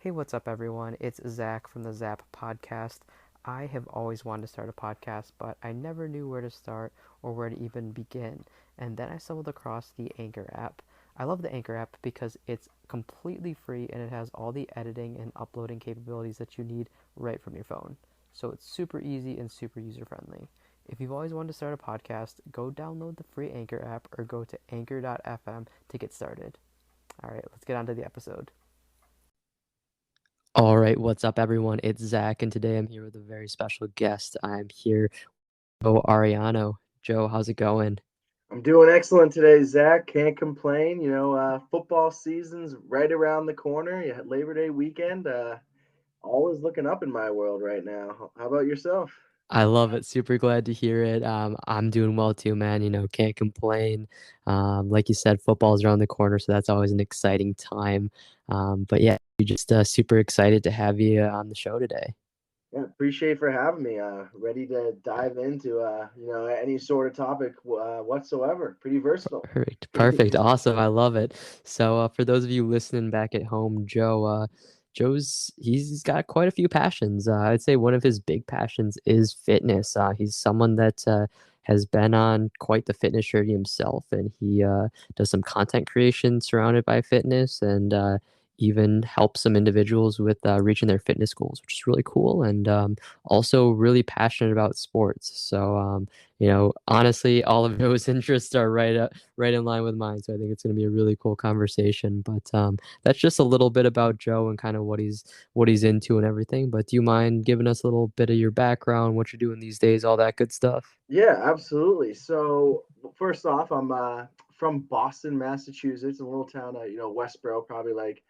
Hey, what's up, everyone? It's Zach from the ZAP podcast. I have always wanted to start a podcast, but I never knew where to start or where to even begin. And then I stumbled across the Anchor app. I love the Anchor app because it's completely free and it has all the editing and uploading capabilities that you need right from your phone. So it's super easy and super user friendly. If you've always wanted to start a podcast, go download the free Anchor app or go to anchor.fm to get started. All right, let's get on to the episode. All right, what's up, everyone? It's Zach, and today I'm here with a very special guest. I'm here with Areano. Joe, how's it going? I'm doing excellent today, Zach. Can't complain. Football season's right around the corner. You had Labor Day weekend. All is looking up in my world right now. How about yourself? I love it. Super glad to hear it. I'm doing well too, man. Can't complain. Like you said, football's around the corner, so that's always an exciting time. But yeah, we're just super excited to have you on the show today. Yeah, appreciate for having me. Ready to dive into any sort of topic whatsoever. Pretty versatile. Perfect. Perfect. Awesome. I love it. So, for those of you listening back at home, Joe's he's got quite a few passions. I'd say one of his big passions is fitness. He's someone that has been on quite the fitness journey himself, and he does some content creation surrounded by fitness, and even helps some individuals with reaching their fitness goals, which is really cool. And also really passionate about sports. So, honestly, all of those interests are right in line with mine. So I think it's going to be a really cool conversation. But that's just a little bit about Joe and kind of what he's into and everything. But do you mind giving us a little bit of your background, what you're doing these days, all that good stuff? Yeah, absolutely. So first off, I'm from Boston, Massachusetts, a little town, Westboro, probably like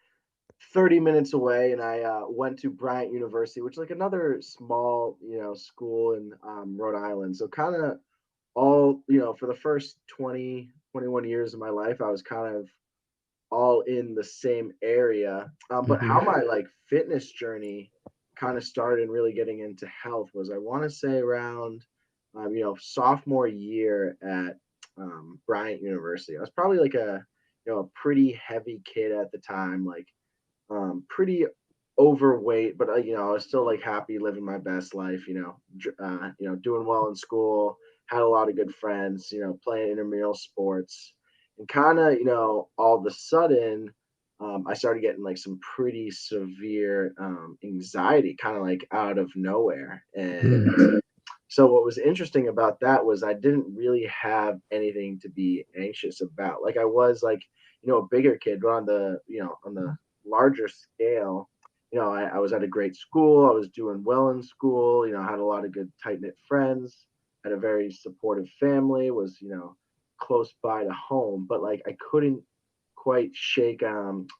30 minutes away, and I went to Bryant University, which is like another small, school in Rhode Island. So kind of all, for the first 20, 21 years of my life, I was kind of all in the same area. But Mm-hmm. how my like fitness journey kind of started and really getting into health was I want to say around, sophomore year at Bryant University. I was probably like a pretty heavy kid at the time, like pretty overweight, but I was still like happy living my best life. Doing well in school, had a lot of good friends. Playing intramural sports, and kind of all of a sudden, I started getting like some pretty severe anxiety, kind of like out of nowhere. And Mm-hmm. so what was interesting about that was I didn't really have anything to be anxious about. Like I was like, a bigger kid, but on the larger scale, I was at a great school. I was doing well in school. I had a lot of good tight knit friends, had a very supportive family, was, close by to home, but like I couldn't quite shake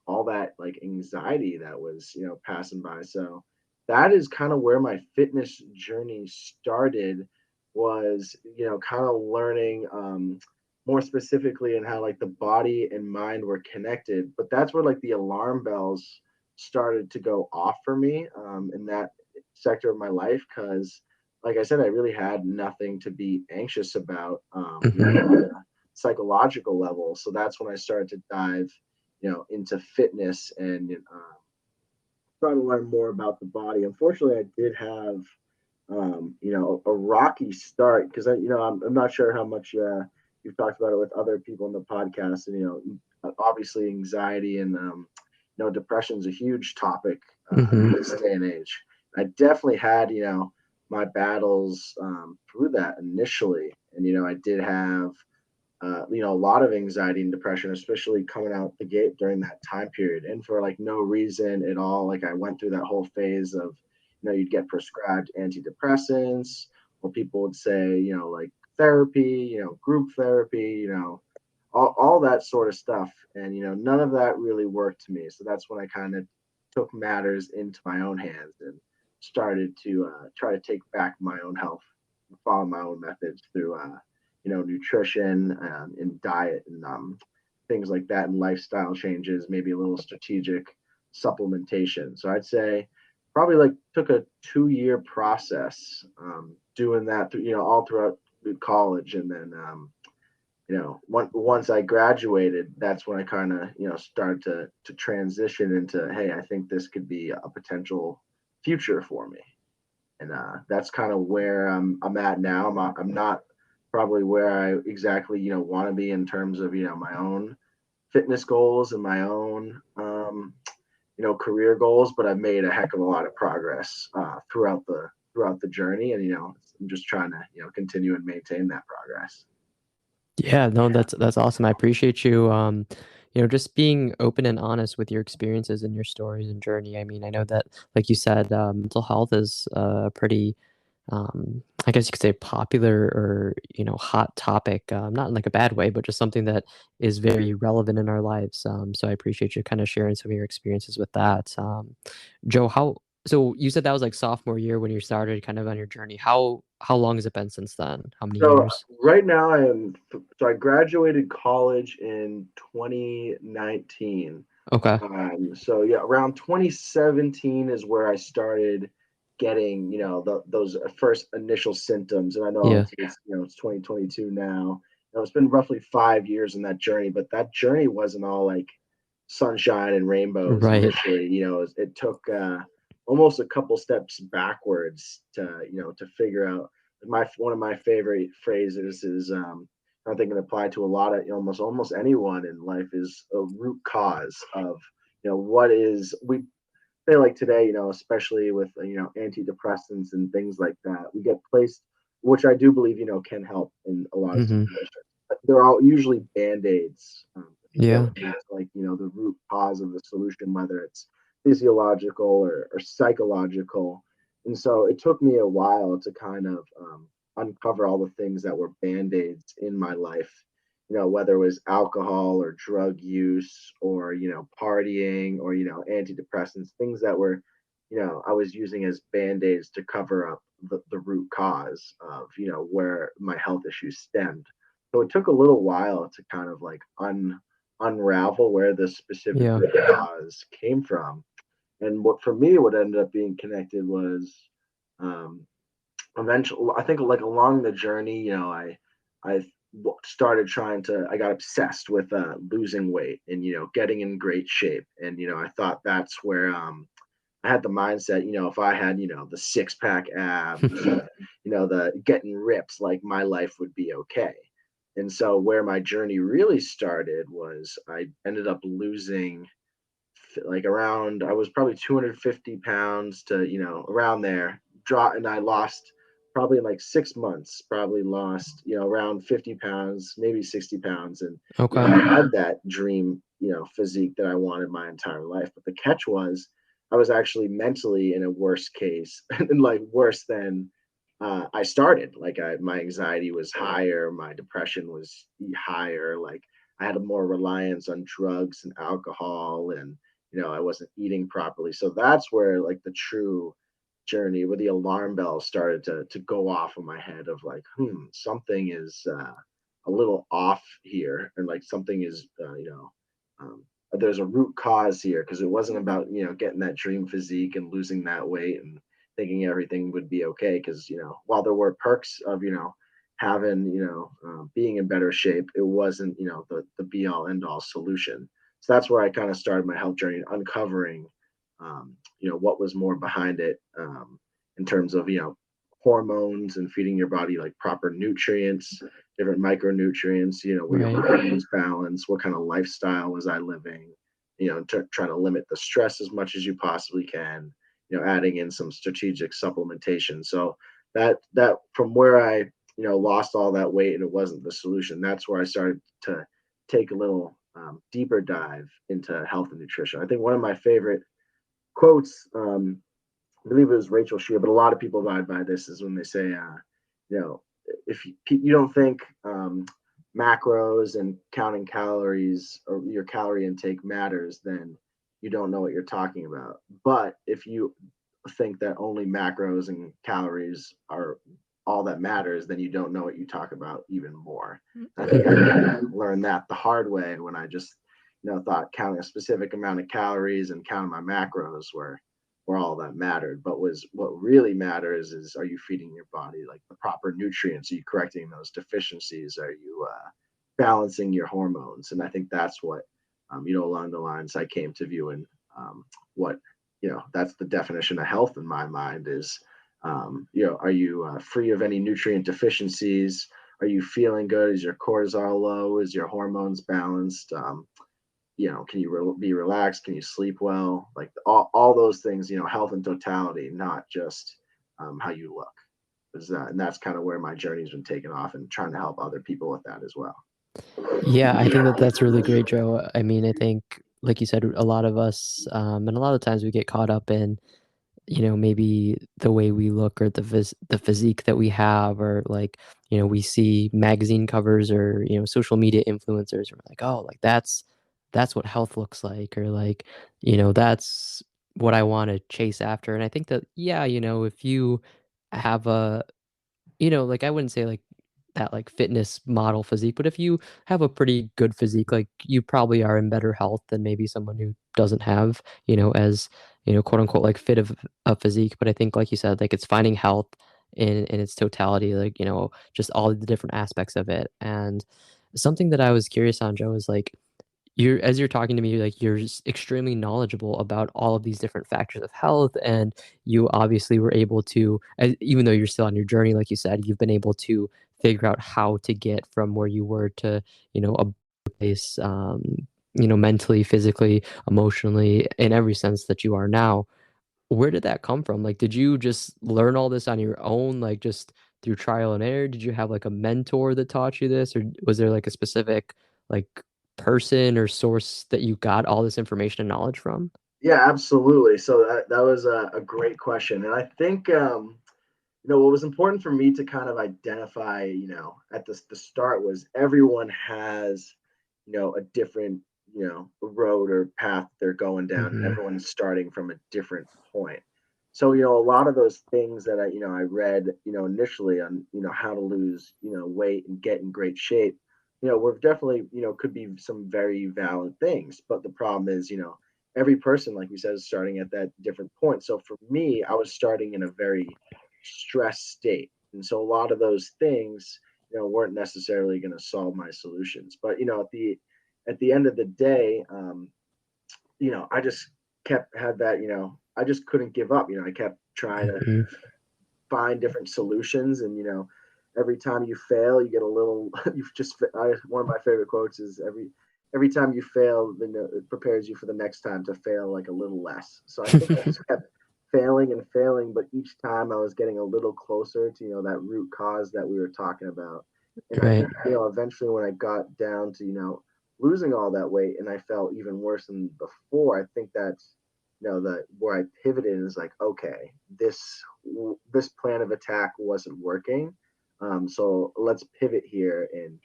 all that like anxiety that was, passing by. So that is kind of where my fitness journey started was, kind of learning more specifically in how like the body and mind were connected. But that's where like the alarm bells started to go off for me in that sector of my life because like I said, I really had nothing to be anxious about Mm-hmm. on a psychological level. So that's when I started to dive, into fitness and try to learn more about the body. Unfortunately, I did have a rocky start because I'm not sure how much you've talked about it with other people in the podcast, and obviously anxiety and depression is a huge topic in Mm-hmm. this day and age. I definitely had my battles through that initially, and I did have a lot of anxiety and depression, especially coming out the gate during that time period. And for like no reason at all, like I went through that whole phase of, you'd get prescribed antidepressants, or people would say, like therapy, group therapy, all that sort of stuff. And, none of that really worked to me. So that's when I kind of took matters into my own hands and started to try to take back my own health, follow my own methods through nutrition and diet and things like that, and lifestyle changes, maybe a little strategic supplementation. So I'd say probably like took a 2 year process doing that through, all throughout college, and then once I graduated, that's when I kind of, started to transition into, hey, I think this could be a potential future for me. And that's kind of where I'm at now. I'm not probably where I exactly, want to be in terms of, my own fitness goals and my own, career goals, but I've made a heck of a lot of progress throughout the journey. And, I'm just trying to, continue and maintain that progress. Yeah, no, that's awesome. I appreciate you, just being open and honest with your experiences and your stories and journey. I mean, I know that, like you said, mental health is a pretty, I guess you could say popular or, hot topic, not in like a bad way, but just something that is very relevant in our lives. So I appreciate you kind of sharing some of your experiences with that. Joe, so you said that was like sophomore year when you started kind of on your journey. How long has it been since then? How many So years? right now I graduated college in 2019. Okay. So yeah, around 2017 is where I started getting, those first initial symptoms. And I know Yeah. it's 2022 now. It's been roughly 5 years in that journey, but that journey wasn't all like sunshine and rainbows Right. initially. It took almost a couple steps backwards to figure out. One of my favorite phrases is, I think it apply to a lot of, almost anyone in life, is a root cause of, what is we say, like today, especially with, antidepressants and things like that, we get placed, which I do believe, can help in a lot of Mhm. situations. But they're all usually band-aids. If you Yeah. don't get like, the root cause of the solution, whether it's physiological or psychological. And so it took me a while to kind of uncover all the things that were band-aids in my life, whether it was alcohol or drug use or, partying or, antidepressants, things that were, I was using as band-aids to cover up the root cause of, where my health issues stemmed. So it took a little while to kind of like unravel where the specific Yeah. root cause came from. And what ended up being connected was, um, eventually, I think, like along the journey, I started I got obsessed with losing weight and, getting in great shape. And, I thought that's where, I had the mindset, if I had, the six pack abs, the getting ripped, like my life would be okay. And so where my journey really started was I ended up losing, like, around, I was probably 250 pounds to, around there, and I lost probably in like 6 months, probably lost, around 50 pounds, maybe 60 pounds. And, Okay. I had that dream, physique that I wanted my entire life. But the catch was I was actually mentally in a worse case and like worse than I started. Like my anxiety was higher, my depression was higher. Like I had a more reliance on drugs and alcohol, and I wasn't eating properly. So that's where like the true journey, where the alarm bells started to go off in my head of like, something is a little off here, and like something is, um, there's a root cause here, because it wasn't about, getting that dream physique and losing that weight and thinking everything would be okay. Because, while there were perks of, having, being in better shape, it wasn't, the be all end all solution. So that's where I kind of started my health journey, uncovering, what was more behind it, in terms of, hormones and feeding your body like proper nutrients, different micronutrients, were your Right. hormones balanced, what kind of lifestyle was I living, trying to limit the stress as much as you possibly can, adding in some strategic supplementation. So that from where I, lost all that weight and it wasn't the solution, that's where I started to take a little deeper dive into health and nutrition. I think one of my favorite quotes, I believe it was Rachel Shear, but a lot of people abide by this, is when they say, you know, if you don't think macros and counting calories or your calorie intake matters, then you don't know what you're talking about. But if you think that only macros and calories are all that matters, then you don't know what you talk about even more. I think I learned that the hard way when I just, thought counting a specific amount of calories and counting my macros were all that mattered. But was what really matters is, are you feeding your body like the proper nutrients? Are you correcting those deficiencies? Are you balancing your hormones. And I think that's what, along the lines I came to view, and what, that's the definition of health in my mind is, are you free of any nutrient deficiencies? Are you feeling good? Is your cortisol low? Is your hormones balanced? Can you be relaxed? Can you sleep well? Like all those things, health in totality, not just how you look. And that's kind of where my journey's been taken off, and trying to help other people with that as well. Yeah, I think that that's really great, Joe. I mean, I think, like you said, a lot of us, and a lot of times we get caught up in, maybe the way we look, or the physique that we have, or like, we see magazine covers, or, social media influencers, and we're like, oh, like that's what health looks like, or like, that's what I want to chase after. And I think that, yeah, if you have a, like, I wouldn't say like that like fitness model physique, but if you have a pretty good physique, like, you probably are in better health than maybe someone who doesn't have, as, quote unquote, like fit of a physique. But I think, like you said, like, it's finding health in its totality, like, just all the different aspects of it. And something that I was curious on, Joe, is like, as you're talking to me, like, you're extremely knowledgeable about all of these different factors of health, and you obviously were able to, even though you're still on your journey, like you said, you've been able to figure out how to get from where you were to, a better place, mentally, physically, emotionally, in every sense that you are now. Where did that come from? Like, did you just learn all this on your own, like, just through trial and error? Did you have like a mentor that taught you this, or was there like a specific, like, person or source that you got all this information and knowledge from? Yeah, absolutely. So that was a great question. And I think, what was important for me to kind of identify, at the start, was everyone has, a different, road or path they're going down, and Mhm. everyone's starting from a different point. So, a lot of those things that I read, initially on, how to lose, weight and get in great shape, were definitely, could be some very valid things. But the problem is, every person, like we said, is starting at that different point. So for me, I was starting in a very stress state. And so a lot of those things, weren't necessarily going to solve my solutions. But at the end of the day, I just kept had that, I just couldn't give up. I kept trying to Mhm. find different solutions, and every time you fail, you get a little. One of my favorite quotes is every time you fail, then it prepares you for the next time to fail like a little less. So I think I just kept failing and failing, but each time I was getting a little closer to, that root cause that we were talking about. And I Right. think, eventually when I got down to, losing all that weight, and I felt even worse than before, I think that's, that where I pivoted is like, okay, this plan of attack wasn't working. So let's pivot here and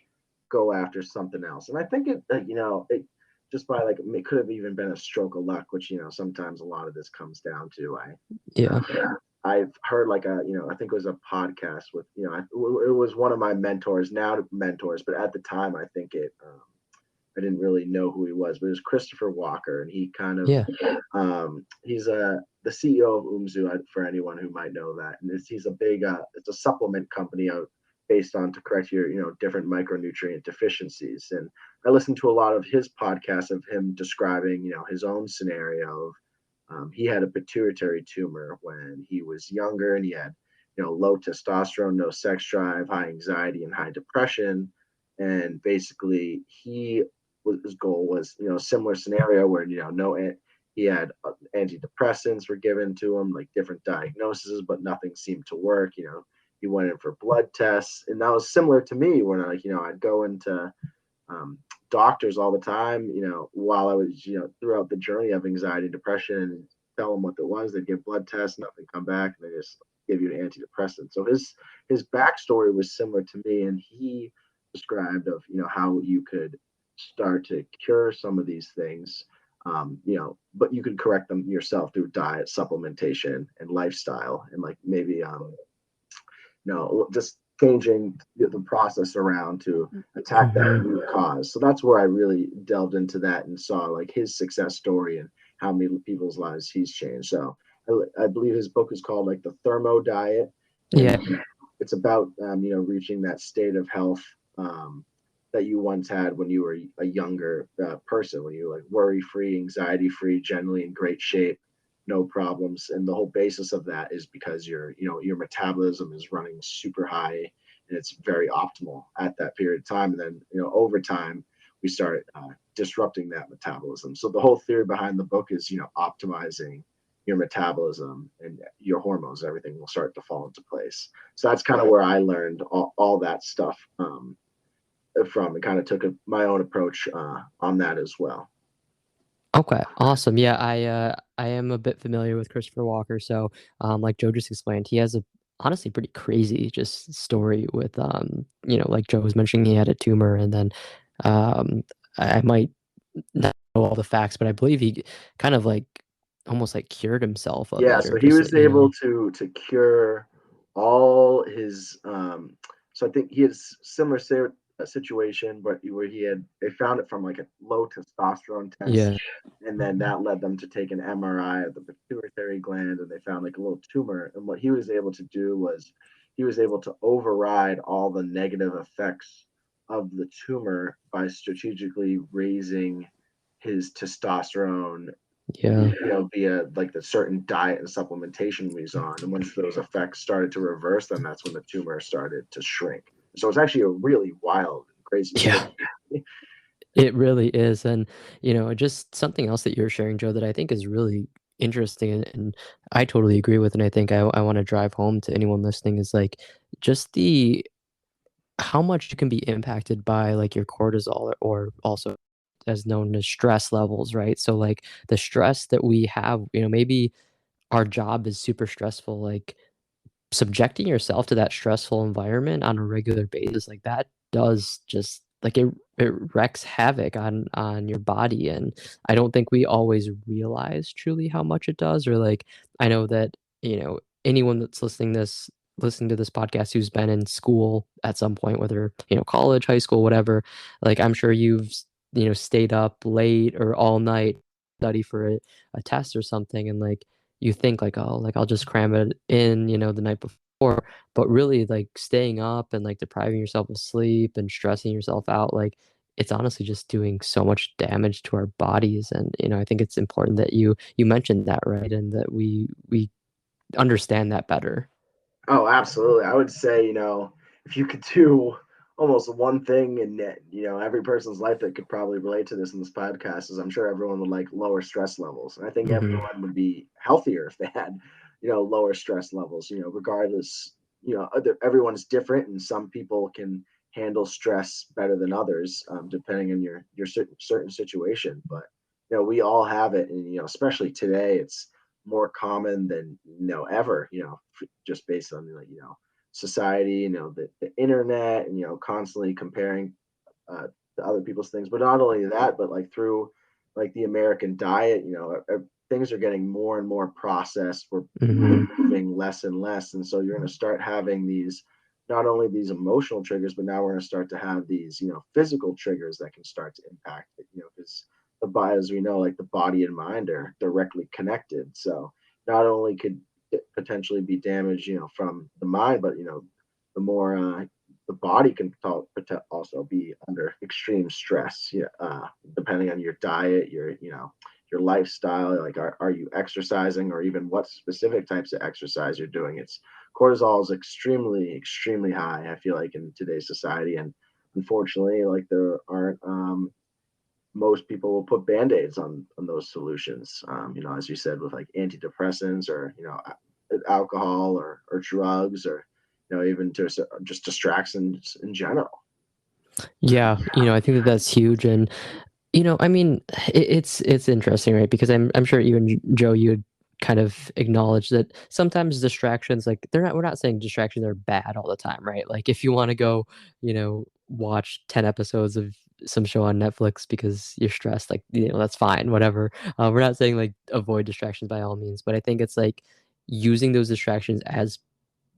go after something else. And I think it just by like, it could have even been a stroke of luck, which, sometimes a lot of this comes down to. Yeah. I've heard like I think it was a podcast with, it was one of my mentors, now mentors, but at the time, I think I didn't really know who he was, but it was Christopher Walker, and he kind of, Yeah. he's the CEO of Umzu, for anyone who might know that, and he's a big, it's a supplement company out based on to correct your, different micronutrient deficiencies. And I listened to a lot of his podcasts of him describing, his own scenario of, he had a pituitary tumor when he was younger, and he had, low testosterone, no sex drive, high anxiety, and high depression. And basically, his goal was, similar scenario where, no, he had antidepressants were given to him, like different diagnoses, but nothing seemed to work. He went in for blood tests, and that was similar to me when I'd go into um, doctors all the time, while I was, throughout the journey of anxiety and depression, and tell them what it was. They'd give blood tests, nothing come back, and they just give you an antidepressant. So his backstory was similar to me, and he described of, how you could start to cure some of these things, but you could correct them yourself through diet, supplementation, and lifestyle, and like maybe just changing the process around to attack that Mhm. root cause. So that's where I really delved into that and saw like his success story and how many people's lives he's changed. So I believe his book is called like the Thermo Diet, and Yeah. it's about reaching that state of health, that you once had when you were a younger person, when you were like worry free, anxiety free, generally in great shape, no problems. And the whole basis of that is because your metabolism is running super high and it's very optimal at that period of time. And then, over time, we start disrupting that metabolism. So the whole theory behind the book is, optimizing your metabolism and your hormones, everything will start to fall into place. So that's kind of where I learned all that stuff from, and kind of took my own approach on that as well. Okay, awesome. Yeah, I am a bit familiar with Christopher Walker. So, like Joe just explained, he has a honestly pretty crazy just story with like Joe was mentioning, he had a tumor, and then um, I might not know all the facts, but I believe he kind of like almost like cured himself of Yeah, it, or so he just was able to cure all his. So I think he had similar situation, but where they found it from like a low testosterone test, yeah, and then that led them to take an MRI of the pituitary gland, and they found like a little tumor. And what he was able to do was he was able to override all the negative effects of the tumor by strategically raising his testosterone, yeah. via like the certain diet and supplementation we was on. And once those effects started to reverse, then that's when the tumor started to shrink. So it's actually a really wild and crazy Yeah, story. it really is. And, just something else that you're sharing, Joe, that I think is really interesting and I totally agree with, and I think I want to drive home to anyone listening is like just the how much you can be impacted by like your cortisol or also as known as stress levels, right? So like the stress that we have, maybe our job is super stressful, like subjecting yourself to that stressful environment on a regular basis, like that does just like it wreaks havoc on your body. And I don't think we always realize truly how much it does. Or like I know that, anyone that's listening to this podcast who's been in school at some point, whether, college, high school, whatever, like I'm sure you've stayed up late or all night study for a test or something, and like you think like, oh, like I'll just cram it in, the night before, but really like staying up and like depriving yourself of sleep and stressing yourself out, like it's honestly just doing so much damage to our bodies. And I think it's important that you mentioned that, right, and that we understand that better. Oh, absolutely. I would say, if you could do almost one thing in, every person's life that could probably relate to this in this podcast, is I'm sure everyone would like lower stress levels. And I think Hmm. everyone would be healthier if they had, lower stress levels, regardless, everyone's different, and some people can handle stress better than others, depending on your certain situation. But, we all have it. And, especially today, it's more common than ever, just based on society, the internet, and constantly comparing to other people's things. But not only that, but like through like the American diet, things are getting more and more processed. We're Hmm. moving less and less, and so you're going to start having these, not only these emotional triggers, but now we're going to start to have these physical triggers that can start to impact it, because the body, as we know, like the body and mind are directly connected. So not only could it potentially be damaged, from the mind, but the more the body can also be under extreme stress. Yeah, depending on your diet, your lifestyle. Like, are you exercising, or even what specific types of exercise you're doing? It's cortisol is extremely high, I feel like, in today's society, and unfortunately, like there aren't most people will put band-aids on those solutions, as you said, with like antidepressants, or alcohol, or drugs, or even just distractions in general. Yeah, I think that that's huge. And I mean, it's interesting, right? Because I'm sure you and Joe, you would kind of acknowledge that sometimes distractions, like we're not saying distractions are bad all the time, right? Like if you want to go, watch 10 episodes of some show on Netflix because you're stressed, like, that's fine, whatever. We're not saying like avoid distractions by all means, but I think it's like using those distractions as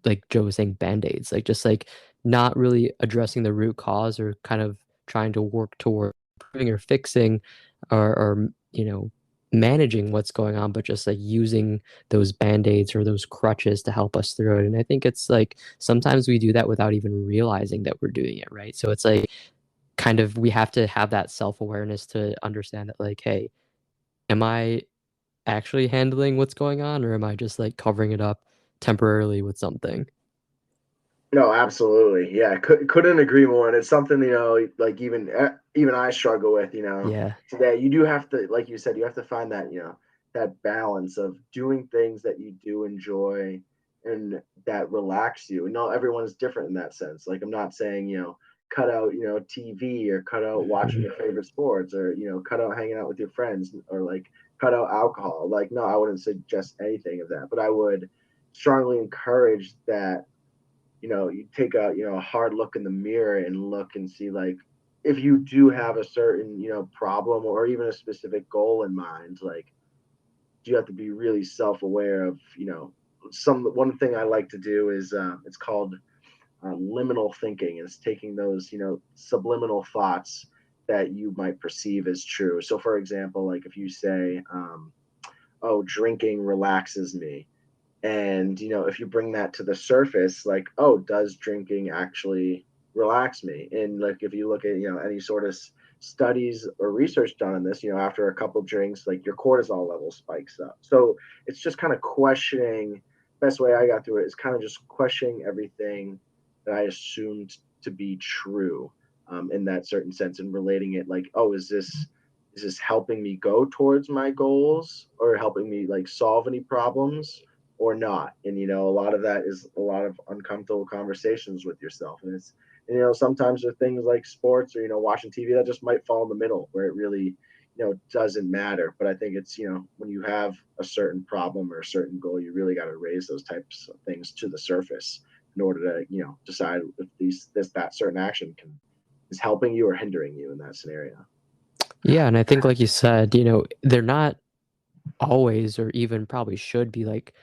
like Joe was saying, band-aids, like just like not really addressing the root cause or kind of trying to work toward improving or fixing or managing what's going on, but just like using those band-aids or those crutches to help us through it. And I think it's like sometimes we do that without even realizing that we're doing it, right? So it's like kind of we have to have that self-awareness to understand that like, hey, am I actually handling what's going on, or am I just like covering it up temporarily with something? No, absolutely. Yeah, couldn't agree more. And it's something, like even I struggle with, Yeah. today. You do have to, like you said, you have to find that, that balance of doing things that you do enjoy and that relax you. No, everyone is different in that sense. Like I'm not saying, cut out, TV or cut out watching Mhm. your favorite sports or, cut out hanging out with your friends or like cut out alcohol. Like, no, I wouldn't suggest anything of that, but I would strongly encourage that you take a hard look in the mirror and look and see like if you do have a certain problem or even a specific goal in mind, like you have to be really self-aware of some one thing I like to do is it's called liminal thinking. It's taking those subliminal thoughts that you might perceive as true. So for example, like if you say oh, drinking relaxes me, and if you bring that to the surface, like, oh, does drinking actually relax me? And like if you look at any sort of studies or research done on this, after a couple drinks, like your cortisol level spikes up. So it's just kind of questioning. Best way I got through it is kind of just questioning everything that I assumed to be true, in that certain sense, and relating it like, oh, is this helping me go towards my goals or helping me like solve any problems or not? And a lot of that is a lot of uncomfortable conversations with yourself. And sometimes there are things like sports or watching TV that just might fall in the middle where it really doesn't matter. But I think it's when you have a certain problem or a certain goal, you really got to raise those types of things to the surface in order to decide if that certain action can is helping you or hindering you in that scenario. Yeah, and I think like you said, they're not always or even probably should be like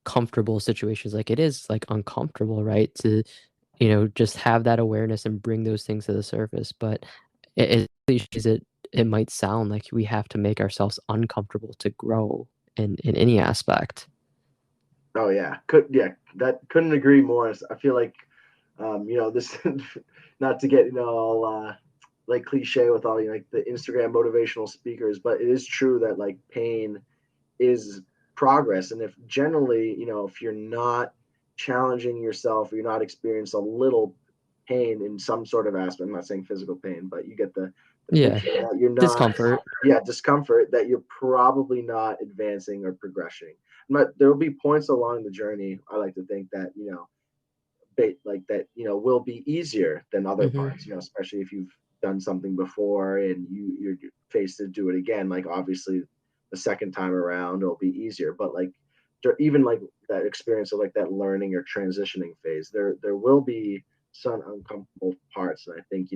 comfortable situations. Like it is like uncomfortable, right? To, just have that awareness and bring those things to the surface. But as cliche as it might sound, like we have to make ourselves uncomfortable to grow in any aspect. Oh yeah, that couldn't agree more. I feel like this not to get all like cliche with all like the Instagram motivational speakers, but it is true that like pain is progress. And if generally, if you're not challenging yourself, or you're not experiencing a little pain in some sort of aspect, I'm not saying physical pain, but you get the Yeah, picture that you're not, discomfort. yeah, discomfort, that you're probably not advancing or progressing. But there will be points along the journey, I like to think, that like that will be easier than other Hmm. parts, especially if you've done something before and you're faced to do it again. Like obviously the second time around it'll be easier, but like even like that experience of like that learning or transitioning phase, there will be some uncomfortable parts. And I think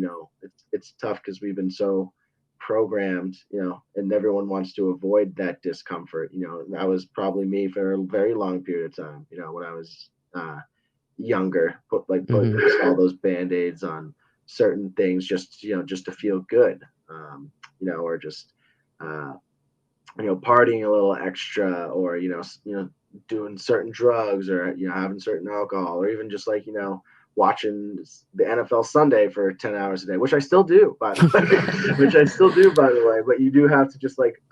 it's tough because we've been so programmed, and everyone wants to avoid that discomfort. That was probably me for a very long period of time, when I was younger, put Hmm. all those band-aids on certain things just just to feel good, or just uh, partying a little extra, or doing certain drugs, or having certain alcohol, or even just like watching the NFL Sunday for 10 hours a day, which I still do, by the way, which I still do, by the way. But you do have to just like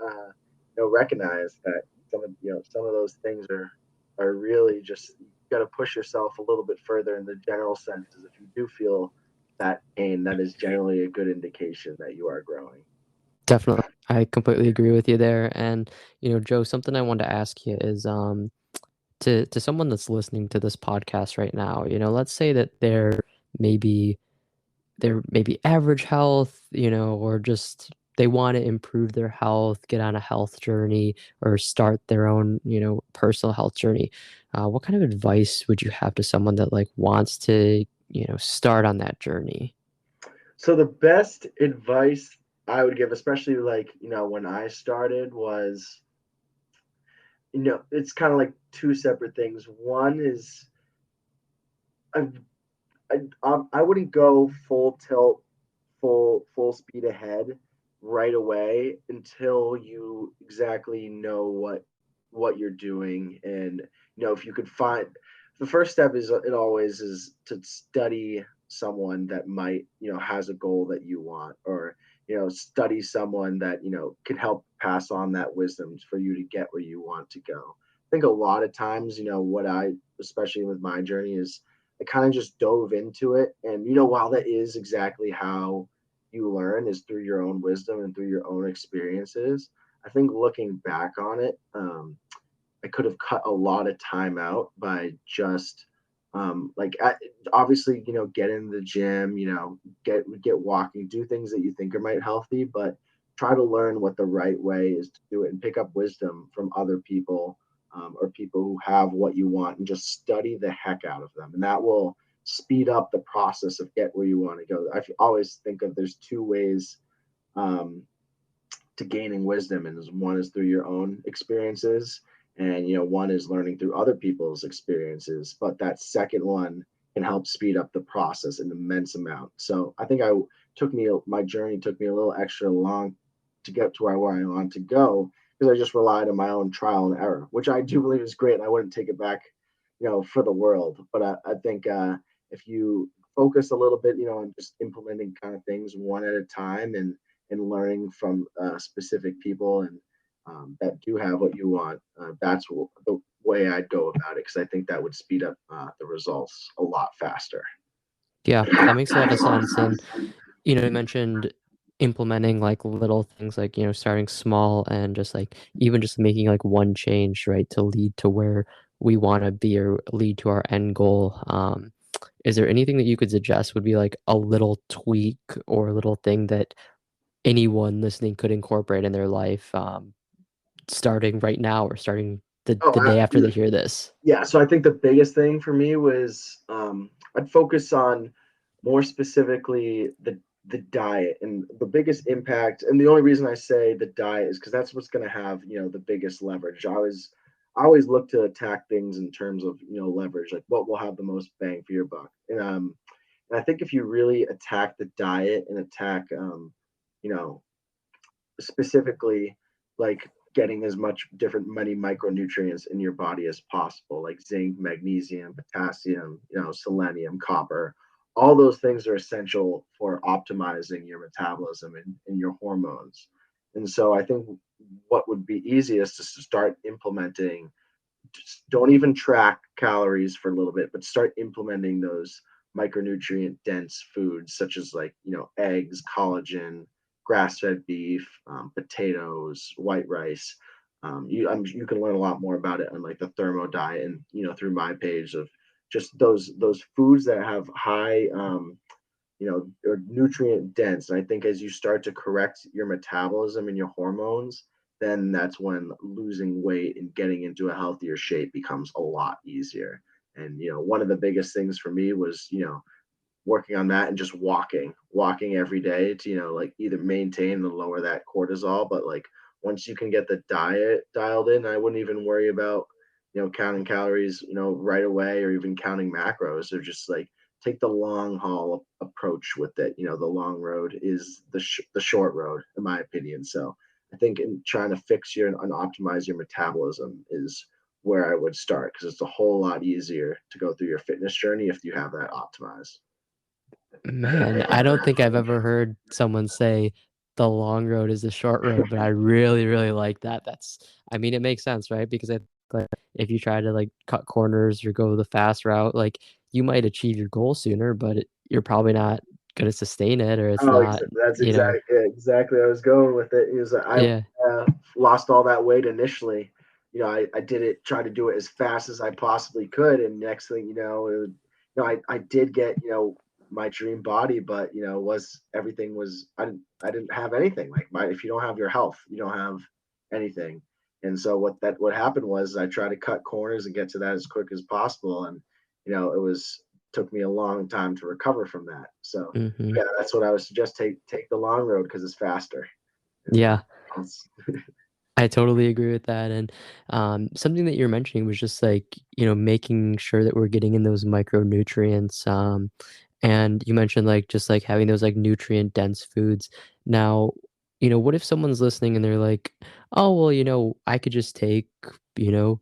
recognize that some of those things are really just, you got to push yourself a little bit further in the general sense. Is if you do feel that pain, that is generally a good indication that you are growing. Definitely. I completely agree with you there. And, Joe, something I wanted to ask you is to someone that's listening to this podcast right now, let's say that maybe they're maybe average health, or just they want to improve their health, get on a health journey, or start their own, personal health journey. What kind of advice would you have to someone that like wants to, start on that journey? So the best advice I would give, especially like when I started, was it's kind of like two separate things. One is I, I wouldn't go full tilt, full speed ahead right away until you exactly know what you're doing. And if you could find, the first step is, it always is to study someone that might, has a goal that you want, or, study someone that, can help pass on that wisdom for you to get where you want to go. I think a lot of times, what I, especially with my journey, is I kind of just dove into it. And, while that is exactly how you learn, is through your own wisdom and through your own experiences, I think looking back on it, I could have cut a lot of time out by just like obviously, get in the gym, get walking, do things that you think are might healthy, but try to learn what the right way is to do it and pick up wisdom from other people, or people who have what you want, and just study the heck out of them, and that will speed up the process of get where you want to go. I always think of there's two ways um, to gaining wisdom, and one is through your own experiences, and one is learning through other people's experiences, but that second one can help speed up the process an immense amount. So I think my journey took me a little extra long to get to where I want to go, because I just relied on my own trial and error, which I do believe is great, and I wouldn't take it back, for the world. But I think if you focus a little bit, on just implementing kind of things one at a time, and learning from specific people, and that do have what you want. That's the way I'd go about it, because I think that would speed up the results a lot faster. Yeah, that makes a lot of sense. And you mentioned implementing like little things like, starting small and just like even just making like one change, right, to lead to where we want to be or lead to our end goal. Is there anything that you could suggest would be like a little tweak or a little thing that anyone listening could incorporate in their life, starting right now or starting Oh, the day after they hear this? yeah. So I think the biggest thing for me was I'd focus on more specifically the diet, and the biggest impact. And the only reason I say the diet is because that's what's going to have the biggest leverage. I always look to attack things in terms of leverage, like what will have the most bang for your buck. And I think if you really attack the diet and attack you know specifically, like getting as much different many micronutrients in your body as possible, like zinc, magnesium, potassium, selenium, copper. All those things are essential for optimizing your metabolism and your hormones. And so I think what would be easiest is to start implementing, just don't even track calories for a little bit, but start implementing those micronutrient dense foods, such as like eggs, collagen, grass-fed beef, potatoes, white rice. You can learn a lot more about it on like the Thermo Diet, and through my page of just those foods that have high or nutrient dense. And I think as you start to correct your metabolism and your hormones, then that's when losing weight and getting into a healthier shape becomes a lot easier. And one of the biggest things for me was working on that, and just walking every day to like either maintain and lower that cortisol. But like once you can get the diet dialed in, I wouldn't even worry about counting calories right away, or even counting macros, or just like take the long haul approach with it. The long road is the short road, in my opinion. So I think in trying to fix your and optimize your metabolism is where I would start, because it's a whole lot easier to go through your fitness journey if you have that optimized. Man, I don't think I've ever heard someone say the long road is the short road, but I really, really like that. I mean, it makes sense, right? Because I think like if you try to like cut corners or go the fast route, like you might achieve your goal sooner, but you're probably not going to sustain it, or it's Oh, not, that's you know, exactly I was going with it. Is I yeah. lost all that weight initially. I did it, try to do it as fast as I possibly could, and next thing I did get my dream body, but was everything was I didn't have anything. Like if you don't have your health, you don't have anything. And so what happened was I tried to cut corners and get to that as quick as possible, and it was took me a long time to recover from that. So Hmm. yeah, that's what I would suggest. Take the long road because it's faster. And Yeah. I totally agree with that. And something that you're mentioning was just like, making sure that we're getting in those micronutrients. And you mentioned like just like having those like nutrient dense foods. Now, what if someone's listening and they're like, oh, well, I could just take, you know,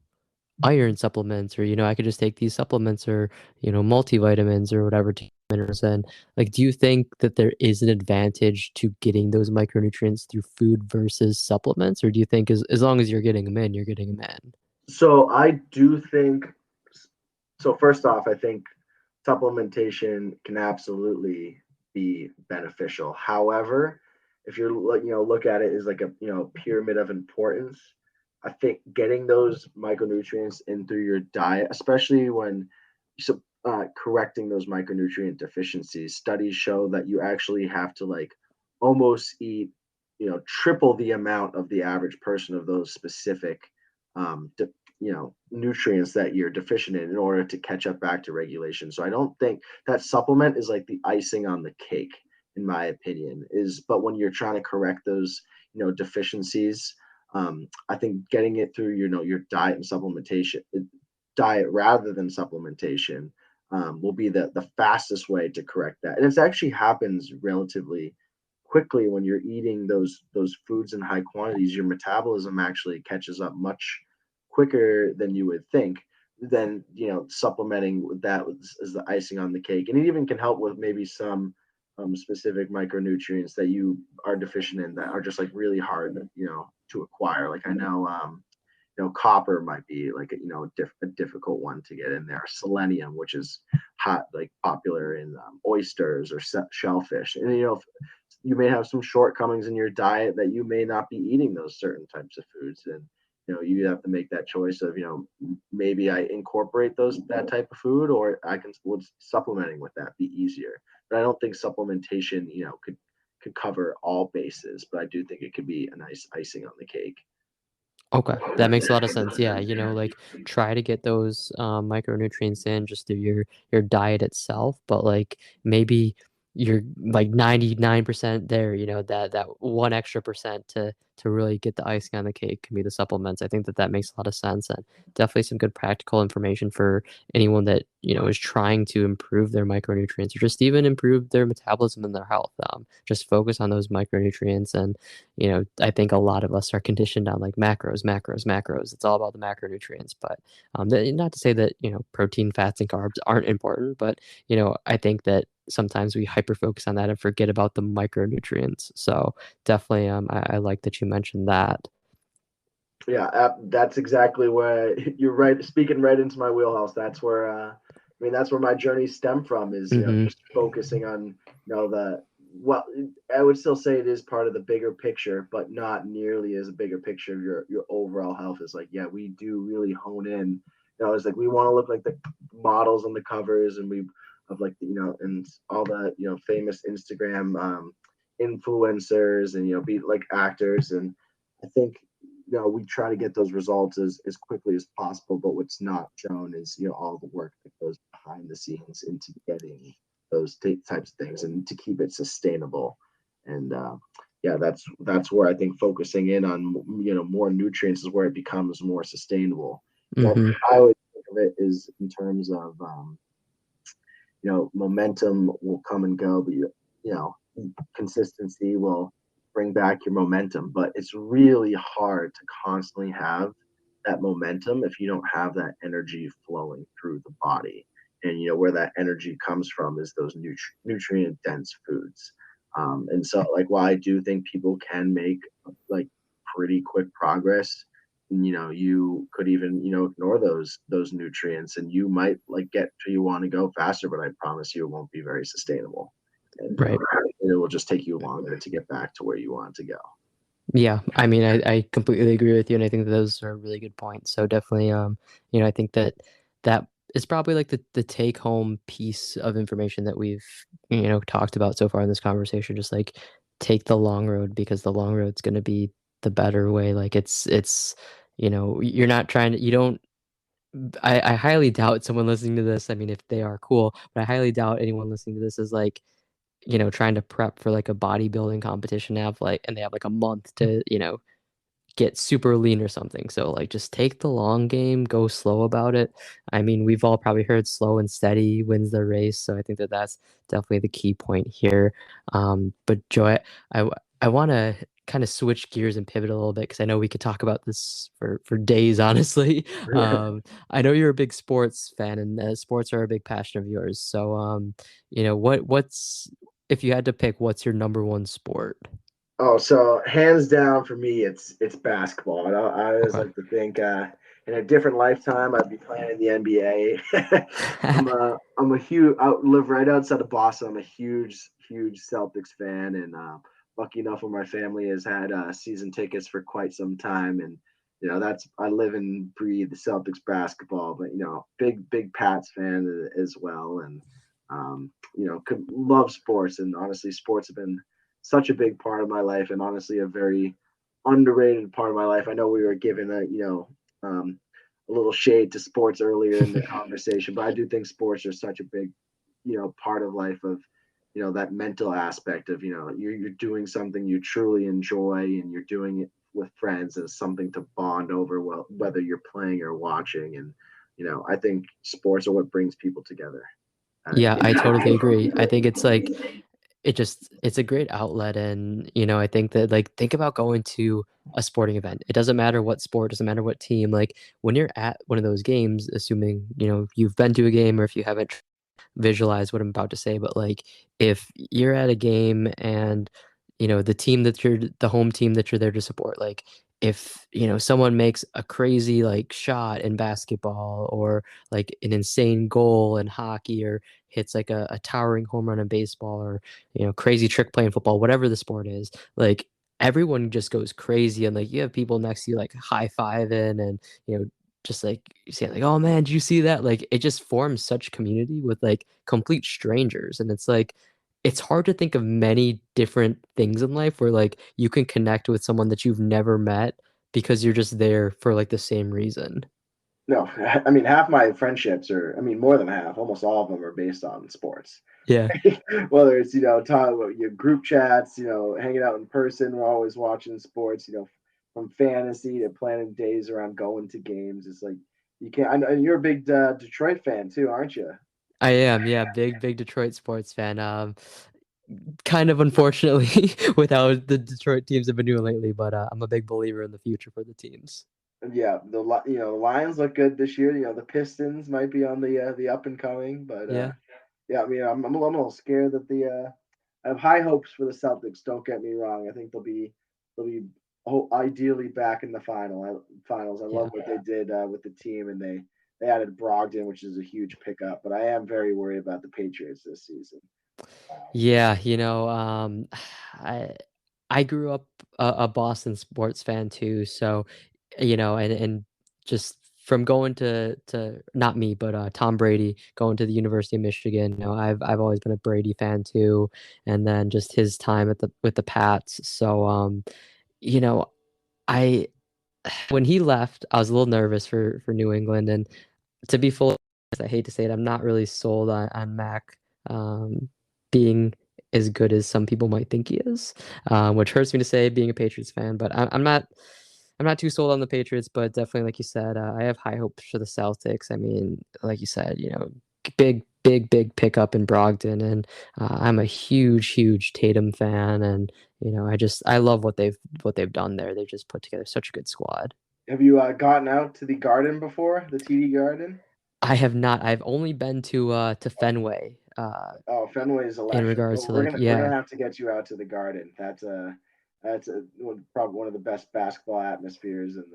iron supplements, or, I could just take these supplements, or, multivitamins or whatever minerals in. Like, do you think that there is an advantage to getting those micronutrients through food versus supplements, or do you think as long as you're getting them in, you're getting them in? So I do think so. First off, I think supplementation can absolutely be beneficial. However, if you're look at it as like a pyramid of importance, I think getting those micronutrients in through your diet, especially when so correcting those micronutrient deficiencies, studies show that you actually have to like almost eat triple the amount of the average person of those specific de- nutrients that you're deficient in order to catch up back to regulation. So I don't think that supplement is like the icing on the cake, in my opinion. Is but when you're trying to correct those deficiencies, I think getting it through your diet and supplementation, diet rather than supplementation, will be the fastest way to correct that. And it actually happens relatively quickly when you're eating those foods in high quantities. Your metabolism actually catches up much quicker than you would think. Then supplementing with that is the icing on the cake, and it even can help with maybe some specific micronutrients that you are deficient in that are just like really hard to acquire. Like I know copper might be like a difficult one to get in there. Selenium, which is hot, like popular in oysters or shellfish, and you may have some shortcomings in your diet that you may not be eating those certain types of foods, and you have to make that choice of maybe I incorporate that type of food, or I can would supplementing with that be easier. But I don't think supplementation could cover all bases, but I do think it could be a nice icing on the cake. Okay, that makes a lot of sense. Yeah, like try to get those micronutrients in just through your diet itself, but like maybe you're like 99% there, that one extra percent to really get the icing on the cake can be the supplements. I think that that makes a lot of sense, and definitely some good practical information for anyone that, is trying to improve their micronutrients or just even improve their metabolism and their health. Just focus on those micronutrients. And I think a lot of us are conditioned on like macros, macros, macros. It's all about the macronutrients. But not to say that, protein, fats, and carbs aren't important, but, I think that sometimes we hyper focus on that and forget about the micronutrients. So definitely, I like that you mentioned that. Yeah, that's exactly where you're right. Speaking right into my wheelhouse. That's where that's where my journey stemmed from. Is Hmm. just focusing on the well. I would still say it is part of the bigger picture, but not nearly as a bigger picture of your overall health. Is like, yeah, we do really hone in. It's like we want to look like the models on the covers, and we of like and all the famous Instagram influencers, and be like actors. And I think we try to get those results as quickly as possible, but what's not shown is all the work that goes behind the scenes into getting those types of things and to keep it sustainable. And yeah, that's where I think focusing in on more nutrients is where it becomes more sustainable. Hmm. I would think of it is in terms of momentum will come and go, but consistency will bring back your momentum. But it's really hard to constantly have that momentum if you don't have that energy flowing through the body. And where that energy comes from is those nutrient dense foods. And so, like, while I do think people can make like pretty quick progress, you could even ignore those nutrients, and you might like get to you want to go faster, but I promise you it won't be very sustainable, and Right. it will just take you longer to get back to where you want to go. Yeah, I mean, I completely agree with you, and I think that those are really good points. So definitely, I think that that is probably like the take home piece of information that we've, talked about so far in this conversation. Just like take the long road, because the long road's going to be the better way. Like it's, you're not trying to, you don't. I highly doubt someone listening to this. I mean, if they are cool, but I highly doubt anyone listening to this is like, trying to prep for like a bodybuilding competition and they have like a month to, get super lean or something. So like just take the long game, go slow about it. I mean, we've all probably heard slow and steady wins the race. So I think that that's definitely the key point here. But Joy, I want to kind of switch gears and pivot a little bit because I know we could talk about this for days, honestly. I know you're a big sports fan, and sports are a big passion of yours. So, what's if you had to pick, what's your number one sport? Oh, so hands down for me, it's basketball. I always Okay. like to think in a different lifetime I'd be playing in the NBA. I'm a huge live right outside of Boston. I'm a huge Celtics fan, and lucky enough, where my family has had season tickets for quite some time, and that's I live and breathe the Celtics basketball. But big Pats fan as well, and could love sports, and honestly, sports have been such a big part of my life, and honestly a very underrated part of my life. I know we were given a little shade to sports earlier in the conversation, but I do think sports are such a big part of life of that mental aspect of you're doing something you truly enjoy, and you're doing it with friends as something to bond over, well, whether you're playing or watching. And I think sports are what brings people together. Yeah, In I that totally agree. I think it's like case. it's a great outlet, and I think that, like, think about going to a sporting event. It doesn't matter what sport, doesn't matter what team. Like, when you're at one of those games, assuming you've been to a game, or if you haven't, visualize what I'm about to say, but like if you're at a game and the home team that you're there to support, like if someone makes a crazy like shot in basketball, or like an insane goal in hockey, or hits like a towering home run in baseball, or crazy trick play in football, whatever the sport is, like everyone just goes crazy, and like you have people next to you like high-fiving, and just like you say like, oh man, did you see that? Like it just forms such community with like complete strangers. And it's like it's hard to think of many different things in life where like you can connect with someone that you've never met because you're just there for like the same reason. No, I mean half my friendships are, I mean more than half, almost all of them are based on sports. Yeah. Whether it's talking about your group chats, hanging out in person, we're always watching sports. From fantasy to planning days around going to games. It's like you can't. I know, and you're a big Detroit fan too, aren't you? I am, yeah, big Detroit sports fan. Kind of unfortunately with how the Detroit teams have been doing lately, but I'm a big believer in the future for the teams. And yeah, the Lions look good this year. The Pistons might be on the up and coming, but Yeah. yeah, I mean, I'm a little scared that I have high hopes for the Celtics. Don't get me wrong. I think they'll be ideally back in the finals. I love Yeah. what they did with the team, and they added Brogdon, which is a huge pickup. But I am very worried about the Patriots this season. Yeah, I I grew up a Boston sports fan too, so and just from going to not me, but Tom Brady going to the University of Michigan, I've always been a Brady fan too, and then just his time at the with the Pats. So you know, I when he left, I was a little nervous for New England, and to be full, I hate to say it, I'm not really sold on Mac being as good as some people might think he is, which hurts me to say, being a Patriots fan. But I'm not too sold on the Patriots, but definitely, like you said, I have high hopes for the Celtics. I mean, like you said, big pickup in Brogdon, and I'm a huge Tatum fan, and I love what they've done there. They've just put together such a good squad. Have you gotten out to the Garden before, the TD Garden? I have not. I've only been to Fenway, Oh, Fenway is in electric. regards We're, to we're like, gonna we're yeah. gonna have to get you out to the Garden. Probably one of the best basketball atmospheres. And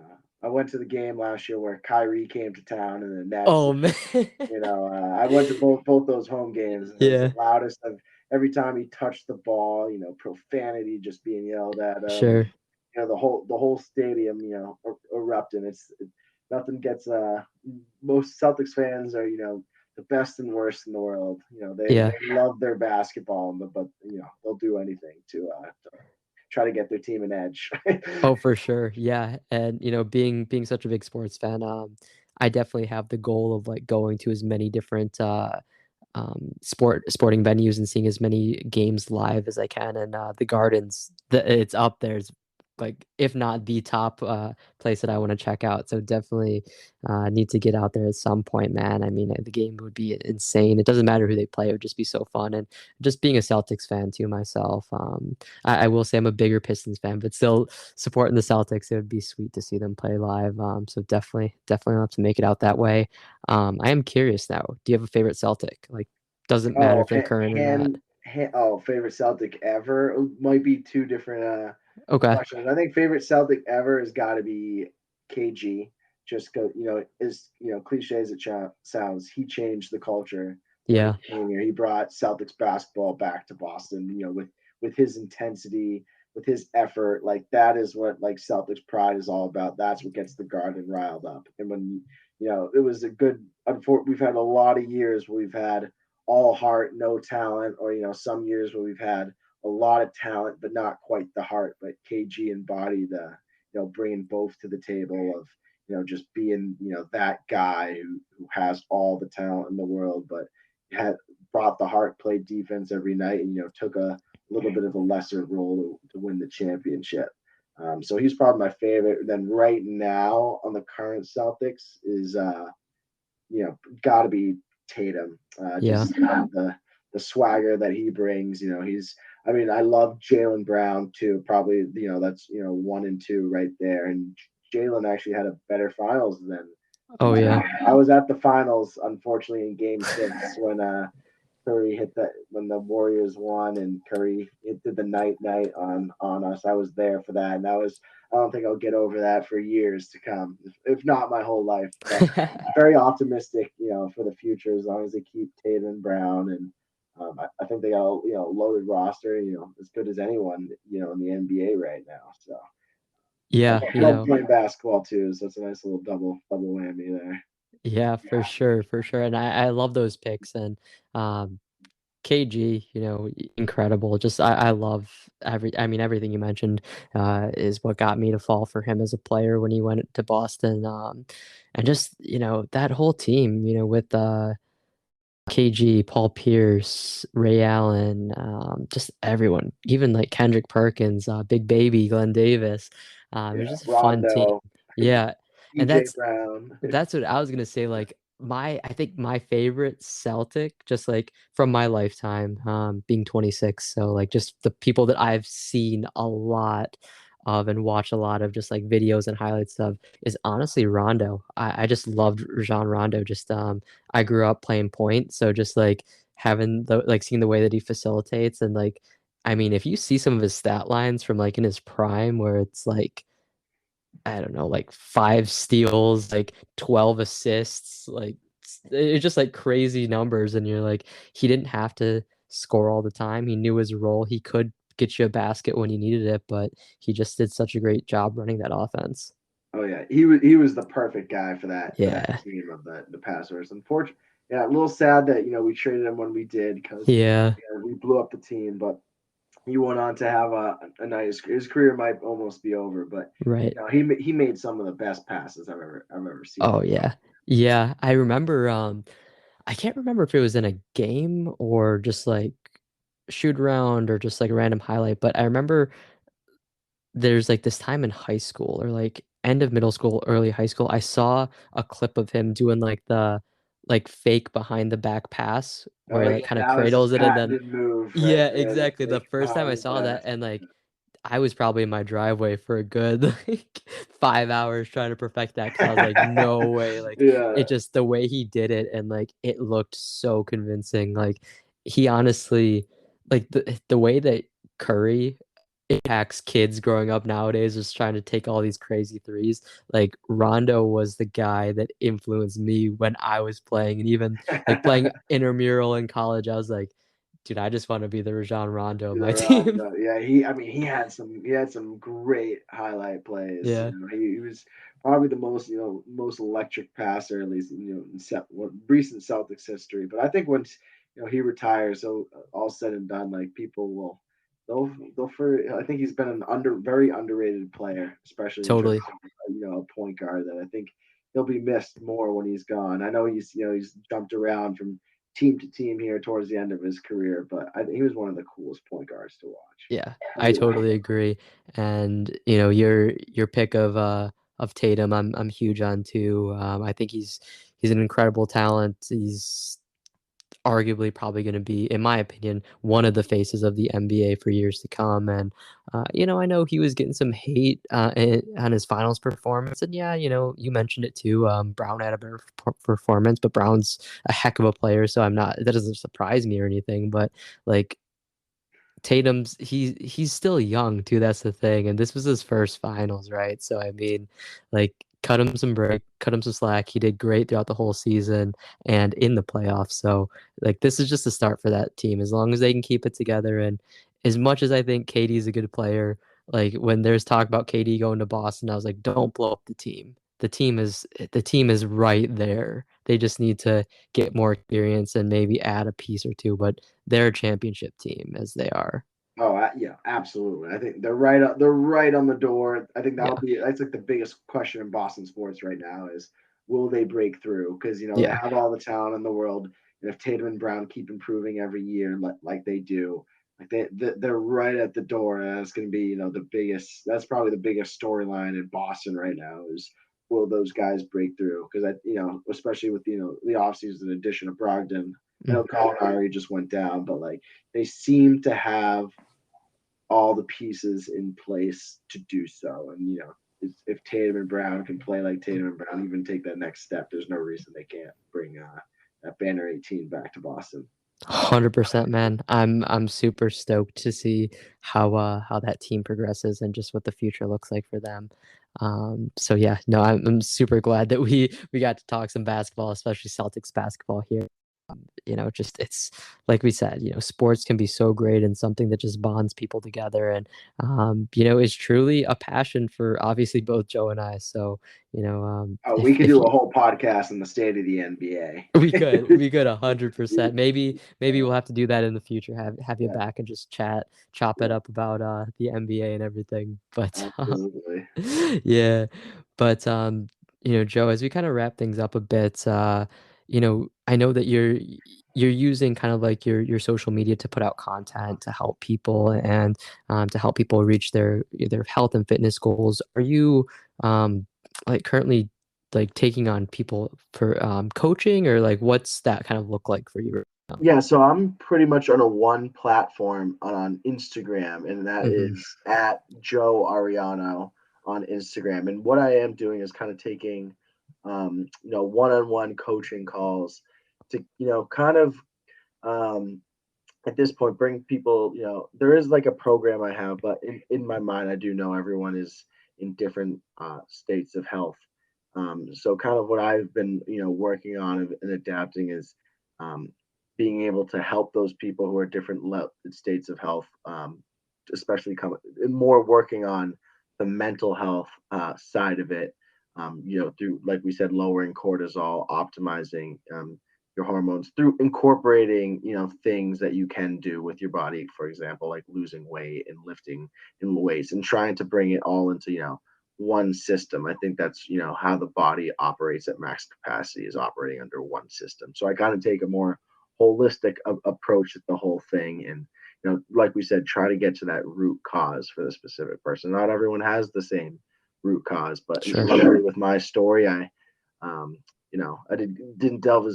I went to the game last year where Kyrie came to town and the Nets. Oh man. I went to both those home games, and it was the Yeah, loudest of every time he touched the ball. Profanity just being yelled at him, and sure. the whole stadium, erupting. Nothing gets most Celtics fans are the best and worst in the world. They Yeah. love their basketball, but they'll do anything to try to get their team an edge. Oh, for sure. Yeah. And being such a big sports fan, I definitely have the goal of like going to as many different sporting venues and seeing as many games live as I can. And the Gardens, it's up there. like if not the top place that I want to check out. So definitely need to get out there at some point, man. I mean, the game would be insane. It doesn't matter who they play; it would just be so fun. And just being a Celtics fan too myself, I will say I'm a bigger Pistons fan, but still supporting the Celtics. It would be sweet to see them play live. So definitely have to make it out that way. I am curious now. Do you have a favorite Celtic? Like, doesn't matter Oh, if they're current or not. oh, favorite Celtic ever. Might be two different Okay. questions. I think favorite Celtic ever has got to be KG. Just go, as cliche as it sounds, he changed the culture when he Yeah. came here. He brought Celtics basketball back to Boston. With his intensity, with his effort, like that is what like Celtics pride is all about. That's what gets the Garden riled up. And when it was a good. We've had a lot of years where we've had all heart, no talent, or some years where we've had a lot of talent but not quite the heart. But KG embodied the bringing both to the table of just being that guy who has all the talent in the world, but had brought the heart, played defense every night, and took a little bit of a lesser role to win the championship. So he's probably my favorite. Then right now on the current Celtics is got to be Tatum. Yeah. Just the swagger that he brings. He's. I mean, I love Jalen Brown too. Probably, that's 1 and 2 right there. And Jalen actually had a better finals than Oh yeah. Tatum. I was at the finals, unfortunately, in Game 6 when Curry hit that when the Warriors won and Curry did the night on us. I was there for that, and that was. I don't think I'll get over that for years to come, if not my whole life. But very optimistic, for the future as long as they keep Tatum and Brown, and I think they got a loaded roster, as good as anyone, in the NBA right now. So Yeah, I love playing basketball too, so it's a nice little double whammy there. yeah, for sure, for sure. And I love those picks and KG, incredible. Just I love I mean everything you mentioned is what got me to fall for him as a player when he went to Boston. And just, that whole team, with KG, Paul Pierce, Ray Allen, just everyone, even like Kendrick Perkins, Big Baby, Glenn Davis. It was Yeah, just a fun team. Rondo, Yeah. And DJ Brown. that's what I was gonna say. Like I think my favorite Celtic, just like from my lifetime, being 26. So like just the people that I've seen a lot of and watch a lot of just like videos and highlights of is honestly Rondo. I just loved Rajon Rondo. Just I grew up playing point, so just like having the like seeing the way that he facilitates and like I mean if you see some of his stat lines from like in his prime where it's like I don't know, like 5 steals, like 12 assists, like it's just like crazy numbers. And you're like, he didn't have to score all the time. He knew his role. He could get you a basket when he needed it, but he just did such a great job running that offense. Oh yeah, he was the perfect guy for that Yeah. team of the Passers. Unfortunately, yeah, a little sad that we traded him when we did because Yeah. we blew up the team. But he went on to have a nice. His career might almost be over, but Right. he made some of the best passes I've ever seen. Oh yeah. Yeah. I remember I can't remember if it was in a game or just like shoot around or just like a random highlight, but I remember there's like this time in high school or like end of middle school, early high school, I saw a clip of him doing like the like fake behind the back pass where Oh he yeah, like kind of that was his cradles it and then patented move right yeah, there. The exactly. The fake first time I behind saw that pass. and like I was probably in my driveway for a good like 5 hours trying to perfect that because I was like, no way. Like Yeah, it just the way he did it and like it looked so convincing. Like he honestly like the way that Curry impacts kids growing up nowadays just trying to take all these crazy threes. Like Rondo was the guy that influenced me when I was playing and even like playing intramural in college, I was like, dude, I just want to be the Rajon Rondo of my team. Yeah, I mean, he had some great highlight plays. Yeah. He was probably the most electric passer, at least in recent Celtics history. But I think once he retires, so all said and done, like people will they'll for I think he's been an very underrated player, especially in terms Totally. of a point guard that I think he'll be missed more when he's gone. I know he's jumped around from team to team here towards the end of his career, but he was one of the coolest point guards to watch. Yeah, I totally agree. And your pick of Tatum, I'm huge on too. I think he's an incredible talent. He's arguably probably going to be, in my opinion, one of the faces of the NBA for years to come. And I know he was getting some hate on his finals performance, and yeah, you mentioned it too. Brown had a better performance, but Brown's a heck of a player, so I'm not. That doesn't surprise me or anything. But like he's still young too. That's the thing, and this was his first finals, right? So I mean, like cut him some slack. He did great throughout the whole season and in the playoffs. So like this is just a start for that team. As long as they can keep it together, and as much as I think KD's a good player, like when there's talk about KD going to Boston, I was like, don't blow up the team. The team is right there. They just need to get more experience and maybe add a piece or two, but they're a championship team as they are. Oh, yeah, absolutely. I think they're right. They're right on the door. I think Yeah. that's like the biggest question in Boston sports right now is will they break through? Because they Yeah. have all the talent in the world, and if Tatum and Brown keep improving every year like they do, like they're right at the door. And that's going to be the biggest. That's probably the biggest storyline in Boston right now is will those guys break through? Because especially with the offseason addition of Brogdon. I know Mm. Gallinari just went down, but like they seem to have all the pieces in place to do so. And if Tatum and Brown can play like Tatum and Brown, even take that next step, there's no reason they can't bring that Banner 18 back to Boston. 100%, man. I'm super stoked to see how that team progresses and just what the future looks like for them. So yeah, no, I'm super glad that we got to talk some basketball, especially Celtics basketball here. Just it's like we said, sports can be so great and something that just bonds people together, and is truly a passion for obviously both Joe and I. So, Oh, we if could if do you, a whole podcast on the state of the NBA. we could 100%. Maybe we'll have to do that in the future. Have you Yeah, back and just chop it yeah, up about the NBA and everything. But absolutely. yeah, but Joe, as we kind of wrap things up a bit, I know that you're using kind of like your social media to put out content to help people and to help people reach their health and fitness goals. Are you um like currently like taking on people for coaching, or like what's that kind of look like for you right now? Yeah, so I'm pretty much on a one platform on Instagram, and that Hmm. is at Joe Areano on Instagram. And what I am doing is kind of taking, one-on-one coaching calls to, kind of um, at this point bring people. There is like a program I have, but in my mind, I do know everyone is in different states of health. So kind of what I've been, working on and adapting is um, being able to help those people who are different states of health, especially more working on the mental health side of it. Through like we said, lowering cortisol, optimizing your hormones through incorporating things that you can do with your body, for example, like losing weight and lifting in weights, and trying to bring it all into one system. I think that's how the body operates at max capacity is operating under one system. So I kind of take a more holistic approach at the whole thing, and like we said, try to get to that root cause for the specific person. Not everyone has the same root cause, but Sure. with my story, um, I didn't delve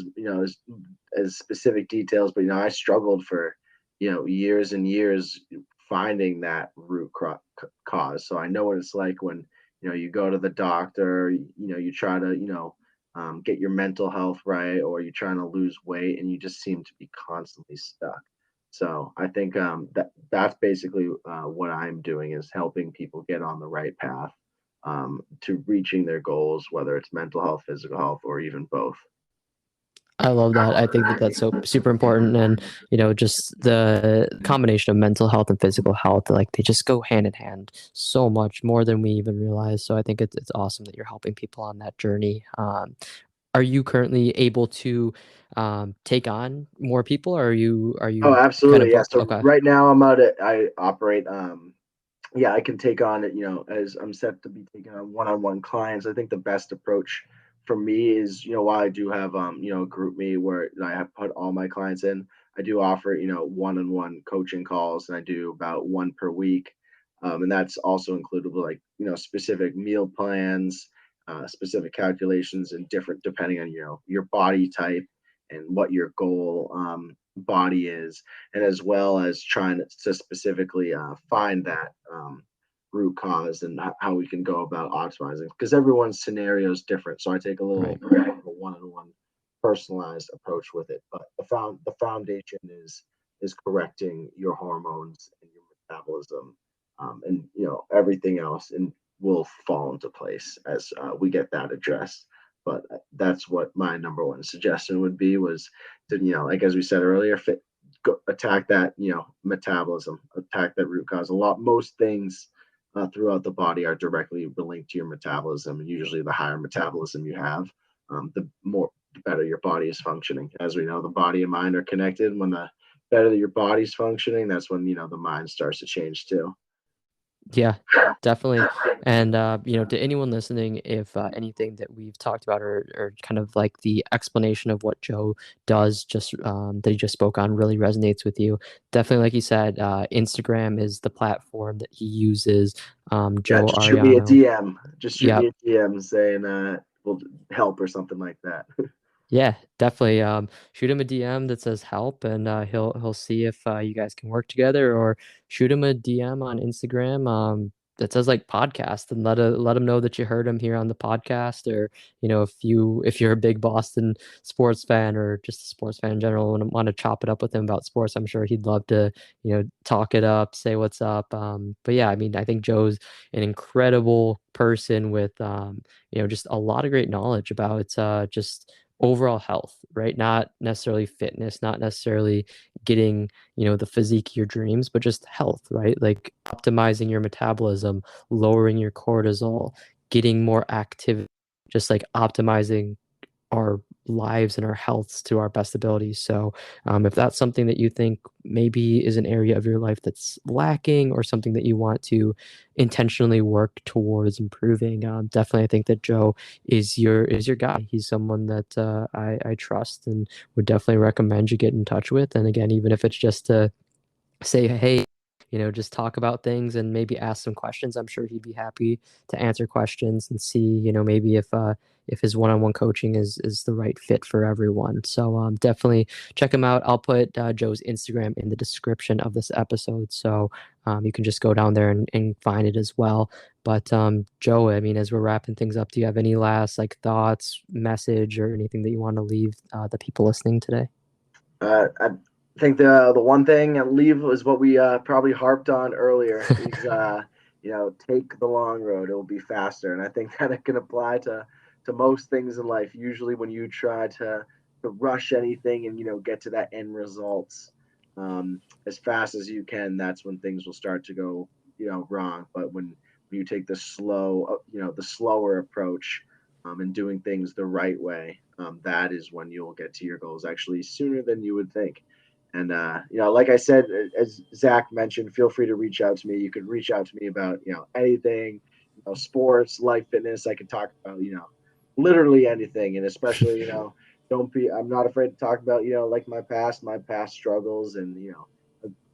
as specific details, but I struggled for years and years finding that cause. So I know what it's like when you go to the doctor, you try to get your mental health right, or you're trying to lose weight, and you just seem to be constantly stuck. So I think that's basically what I'm doing is helping people get on the right path to reaching their goals, whether it's mental health, physical health, or even both. I love that. I think that that's so super important, and just the combination of mental health and physical health, like they just go hand in hand so much more than we even realize. So I think it's awesome that you're helping people on that journey. Are you currently able to take on more people, or are you Oh, kind of absolutely. Yeah. booked? So Okay. right now I operate, yeah, I can take on it, as I'm set to be taking on one-on-one clients. I think the best approach for me is, while I do have a group me where I have put all my clients in, I do offer, one-on-one coaching calls, and I do about one per week. And that's also included with, like, specific meal plans, specific calculations, and different depending on, your body type and what your goal body is, and as well as trying to specifically find that root cause and how we can go about optimizing, because everyone's scenario is different. So I take a little Right. more of a one-on-one personalized approach with it. But the foundation is correcting your hormones and your metabolism, and everything else, and will fall into place as we get that addressed. But that's what my number one suggestion would be, was to, like as we said earlier, attack that, metabolism, attack that root cause. Most things throughout the body are directly linked to your metabolism, and usually the higher metabolism you have, the better your body is functioning. As we know, the body and mind are connected. When the better that your body's functioning, that's when the mind starts to change too. Yeah, definitely. And to anyone listening, if anything that we've talked about, or kind of like the explanation of what Joe does, just that he just spoke on, really resonates with you, definitely, like you said, Instagram is the platform that he uses. Yeah, Joe just shoot me a Areano. DM. Just shoot Yeah, me a DM saying will help or something like that. yeah, definitely. Shoot him a DM that says help, and he'll see if you guys can work together, or shoot him a DM on Instagram that says like podcast, and let him know that you heard him here on the podcast. Or if you're a big Boston sports fan, or just a sports fan in general, and want to chop it up with him about sports, I'm sure he'd love to talk it up, say what's up. But yeah, I mean, I think Joe's an incredible person with just a lot of great knowledge about just overall health, right? Not necessarily fitness, not necessarily getting, the physique of your dreams, but just health, right? Like optimizing your metabolism, lowering your cortisol, getting more activity, just like optimizing our lives and our healths to our best abilities. So, if that's something that you think maybe is an area of your life that's lacking, or something that you want to intentionally work towards improving, definitely I think that Joe is your guy. He's someone that I trust, and would definitely recommend you get in touch with. And again, even if it's just to say, hey, just talk about things and maybe ask some questions. I'm sure he'd be happy to answer questions and see, maybe if his one-on-one coaching is the right fit for everyone. So definitely check him out. I'll put Joe's Instagram in the description of this episode, so you can just go down there and find it as well. But Joe, I mean, as we're wrapping things up, do you have any last like thoughts, message, or anything that you want to leave the people listening today? I think the one thing I leave is what we probably harped on earlier is take the long road. It will be faster, and I think that it can apply to most things in life. Usually, when you try to rush anything and get to that end results as fast as you can, that's when things will start to go wrong. But when you take the slower approach, and doing things the right way, that is when you'll get to your goals actually sooner than you would think. And like I said, as Zach mentioned, feel free to reach out to me. You could reach out to me about anything, sports, life, fitness. I can talk about literally anything, and especially don't be. I'm not afraid to talk about like my past struggles, and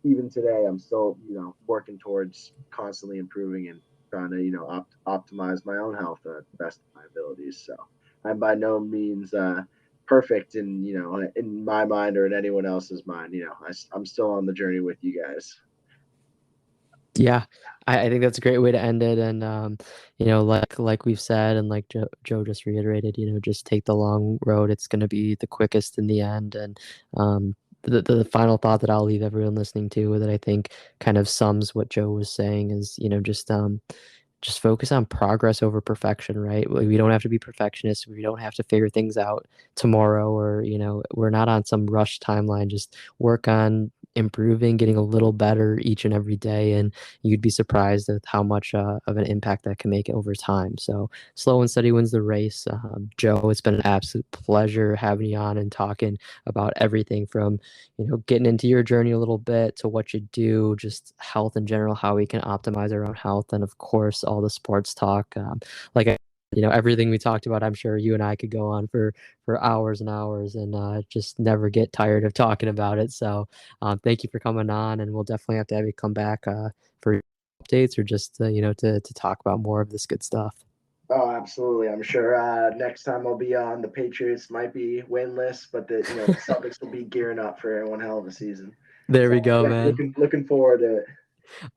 even today I'm still working towards constantly improving and trying to optimize my own health at the best of my abilities. So I'm by no means perfect in my mind or in anyone else's mind. I'm still on the journey with you guys. Yeah, I think that's a great way to end it. And like we've said, and like Joe just reiterated, just take the long road. It's going to be the quickest in the end. And the final thought that I'll leave everyone listening to, that I think kind of sums what Joe was saying, is just focus on progress over perfection, right? We don't have to be perfectionists. We don't have to figure things out tomorrow, or, we're not on some rush timeline. Just work on improving, getting a little better each and every day. And you'd be surprised at how much of an impact that can make over time. So slow and steady wins the race. Joe, it's been an absolute pleasure having you on and talking about everything from, getting into your journey a little bit to what you do, just health in general, how we can optimize our own health, and of course, all the sports talk. Like I everything we talked about, I'm sure you and I could go on for hours and hours and just never get tired of talking about it. So thank you for coming on, and we'll definitely have you come back for updates or just to talk about more of this good stuff. Oh, absolutely. I'm sure next time I'll be on, the Patriots might be winless, but the Celtics will be gearing up for one hell of a season. There So we go, yeah, man. looking forward to it.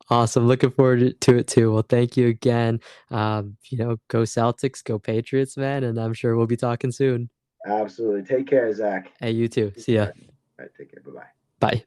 Awesome. Looking forward to it too. Well, thank you again. Go Celtics, go Patriots, man, and I'm sure we'll be talking soon. Absolutely. Take care, Zach. Hey, you too. Keep See in ya. touch. All right, take care. Bye bye. Bye.